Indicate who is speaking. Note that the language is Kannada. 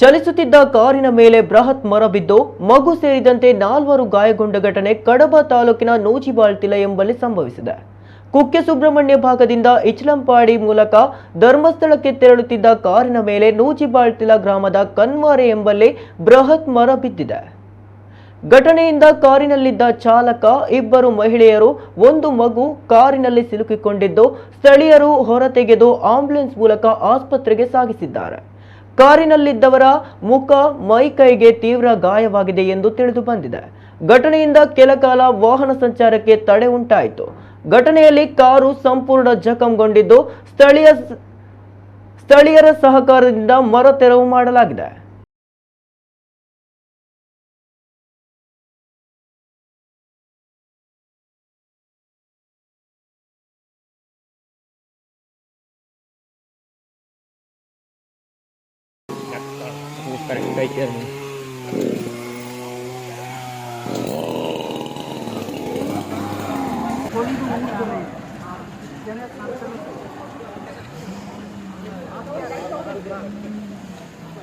Speaker 1: ಚಲಿಸುತ್ತಿದ್ದ ಕಾರಿನ ಮೇಲೆ ಬೃಹತ್ ಮರ ಬಿದ್ದು ಮಗು ಸೇರಿದಂತೆ 4 ಗಾಯಗೊಂಡ ಘಟನೆ ಕಡಬ ತಾಲೂಕಿನ ನೂಜಿಬಾಳ್ತಿಲ ಎಂಬಲ್ಲಿ ಸಂಭವಿಸಿದೆ. ಕುಕ್ಕೆ ಸುಬ್ರಹ್ಮಣ್ಯ ಭಾಗದಿಂದ ಇಚ್ಲಂಪಾಡಿ ಮೂಲಕ ಧರ್ಮಸ್ಥಳಕ್ಕೆ ತೆರಳುತ್ತಿದ್ದ ಕಾರಿನ ಮೇಲೆ ನೂಜಿಬಾಳ್ತಿಲ ಗ್ರಾಮದ ಕನ್ವಾರೆ ಎಂಬಲ್ಲಿ ಬೃಹತ್ ಮರ ಬಿದ್ದಿದೆ. ಘಟನೆಯಿಂದ ಕಾರಿನಲ್ಲಿದ್ದ ಚಾಲಕ, 2 ಮಹಿಳೆಯರು, 1 ಮಗು ಕಾರಿನಲ್ಲಿ ಸಿಲುಕಿಕೊಂಡಿದ್ದು ಸ್ಥಳೀಯರು ಹೊರತೆಗೆದು ಆಂಬ್ಯುಲೆನ್ಸ್ ಮೂಲಕ ಆಸ್ಪತ್ರೆಗೆ ಸಾಗಿಸಿದ್ದಾರೆ. ಕಾರಿನಲ್ಲಿದ್ದವರ ಮುಖ, ಮೈ, ಕೈಗೆ ತೀವ್ರ ಗಾಯವಾಗಿದೆ ಎಂದು ತಿಳಿದು ಬಂದಿದೆ. ಘಟನೆಯಿಂದ ಕೆಲಕಾಲ ವಾಹನ ಸಂಚಾರಕ್ಕೆ ತಡೆ ಉಂಟಾಯಿತು. ಘಟನೆಯಲ್ಲಿ ಕಾರು ಸಂಪೂರ್ಣ ಜಖಂಗೊಂಡಿದ್ದು ಸ್ಥಳೀಯರ ಸಹಕಾರದಿಂದ ಮರ ತೆರವು ಮಾಡಲಾಗಿದೆ.
Speaker 2: Jangan